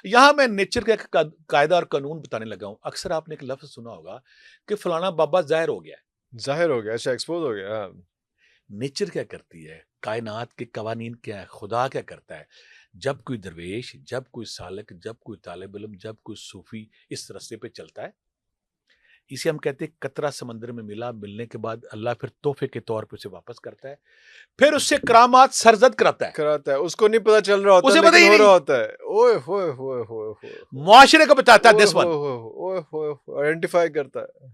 یہاں میں نیچر کا ایک قاعدہ اور قانون بتانے لگا ہوں. اکثر آپ نے ایک لفظ سنا ہوگا کہ فلانا بابا ظاہر ہو گیا ہے. ظاہر ہو گیا، اچھا ایکسپوز ہو گیا. نیچر کیا کرتی ہے، کائنات کے قوانین کیا ہے، خدا کیا کرتا ہے. جب کوئی درویش، جب کوئی سالک، جب کوئی طالب علم، جب کوئی صوفی اس رستے پہ چلتا ہے، اسے ہم کہتے ہیں قطرہ سمندر میں ملا، ملنے کے بعد اللہ پھر تحفے کے طور پہ اسے واپس کرتا ہے، پھر اس سے کرامات سرزد کراتا ہے. اس کو نہیں پتا چل رہا ہوتا اسے پتہ لیکن ہی ہو نہیں. رہا ہوتا ہے. اوئے ہوئے ہوئے ہوئے ہوئے معاشرے کو بتاتا ہے دس ون. اوئے ہوئے آئیڈینٹیفائی کرتا ہے.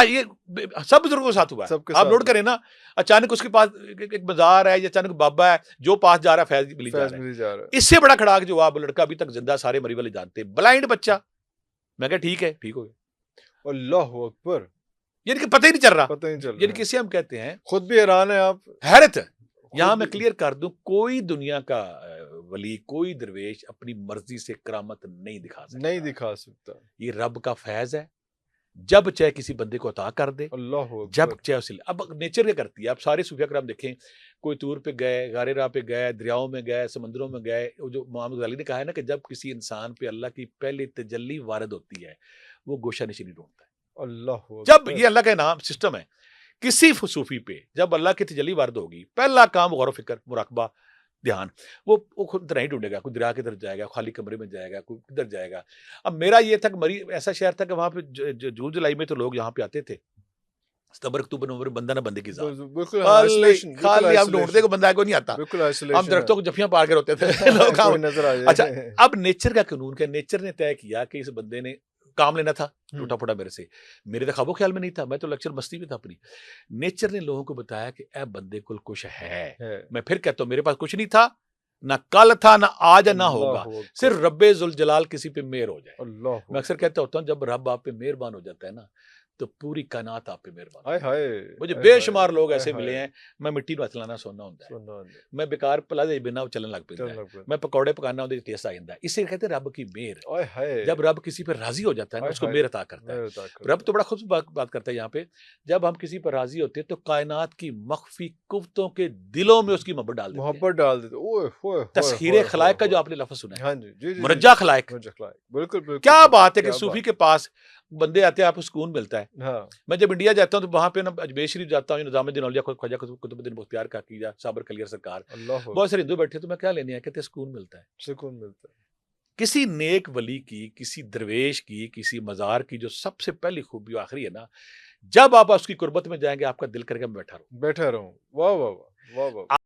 یہ سب بزرگوں کے ساتھ ہوا ہے. سب کے آپ ساتھ نوٹ کریں نا، اچانک اس کے پاس ایک بازار ہے یا اچانک بابا ہے جو پاس جا رہا ہے، فیض ملی جا رہا ہے. ملی جا رہا ہے. اس سے بڑا کھڑا جو آپ لڑکا ابھی تک زندہ، سارے مری والے جانتے ہیں، بلائنڈ بچہ. میں کہا ٹھیک ہے، ٹھیک ہو گیا. اللہ اکبر. یعنی کہ پتہ ہی نہیں چل رہا. پتہ نہیں چل یعنی رہا. کسی ہم کہتے ہیں خود بھی حیران ہے آپ. حیرت. یہاں میں کلیئر کر دوں، کوئی دنیا کا ولی، کوئی درویش اپنی مرضی سے کرامت نہیں دکھا سکتا. نہیں دکھا سکتا. یہ رب کا فیض ہے، جب چاہے کسی بندے کو عطا کر دے، اللہ جب چاہے اسے. اب نیچر کیا کرتی ہے، آپ سارے صوفیہ کرام دیکھیں، کوئی طور پہ گئے، غار راہ پہ گئے، دریاؤں میں گئے، سمندروں میں گئے. جو محمد غزالی نے کہا ہے نا کہ جب کسی انسان پہ اللہ کی پہلی تجلی وارد ہوتی ہے، وہ گوشہ نشینی ڈھونڈتا ہے. اللہ جب یہ اللہ کا نام سسٹم ہے، کسی صوفی پہ جب اللہ کی تجلی وارد ہوگی، پہلا کام غور و فکر، مراقبہ، دھیان. وہ خود طرح ہی ڈھونڈے گا. کوئی دریا کی طرف جائے گا، خالی کمرے میں جائے گا، کوئی کدھر جائے گا. اب میرا یہ تھا کہ مری ایسا شہر تھا کہ وہاں پہ جون جولائی میں تو لوگ یہاں پہ آتے تھے. ستمبر اکتوبر نومبر بندہ نہ بندے کی ذات، خالی ہم ڈھونڈتے کو بندہ کو نہیں آتا. ہم درختوں کو جفیاں پار کے ہوتے تھے لوگ. اچھا، اب نیچر کا قانون کیا، نیچر نے طے کیا کہ اس بندے نے کام لینا تھا ٹوٹا پھوٹا میرے سے. میرے تو خواب و خیال میں نہیں تھا، میں تو لیکچر مستی میں تھا اپنی. نیچر نے لوگوں کو بتایا کہ اے بندے کل کچھ ہے. میں پھر کہتا ہوں، میرے پاس کچھ نہیں تھا، نہ کل تھا، نہ آج، نہ ہوگا. صرف رب ذوالجلال کسی پہ مہر ہو جائے. میں اکثر کہتا ہوتا ہوں، جب رب آپ پہ مہربان ہو جاتا ہے نا، تو پوری کائنات آپ پہ مہربان. مجھے بے شمار لوگ ایسے ملے ہیں، میں مٹی نو چلانا سونا ہوتا ہے، میں بیکار پلا دے بنا چلن لگ پہ، میں پکوڑے پکانا ہوتے ٹیسٹ آ جاتا ہے. اسے کہتے ہیں رب کی مہر. جب رب کسی پہ راضی ہو جاتا ہے نا، اس کو مہر عطا کرتا ہے. رب تو بڑا خوب بات کرتا ہے یہاں پہ، جب ہم کسی پر راضی ہوتے ہیں تو کائنات کی مخفی قوتوں کے دلوں میں اس کی محبت ڈال دیتے. تسخیر خلائق کا جو آپ نے لفظ سنا ہے، مرجع خلائق. بالکل کیا بات ہے کہ صوفی کے پاس بندے آتے ہیں، آپ کو سکون ملتا ہے. میں جب انڈیا جاتا ہوں تو وہاں پہ نا اجمیر شریف جاتا ہوں، نظام الدین اولیاء، خواجہ قطب الدین بختیار کاکی، صابر کلیئر سرکار، بہت سارے ہندو بیٹھے. تو میں کیا لینے آیا، کہتے سکون ملتا ہے. سکون ملتا ہے. کسی نیک ولی کی، کسی درویش کی، کسی مزار کی جو سب سے پہلی خوبی آخری ہے نا، جب آپ اس کی قربت میں جائیں گے، آپ کا دل کر کے میں بیٹھا رہوں. واہ واہ واہ واہ.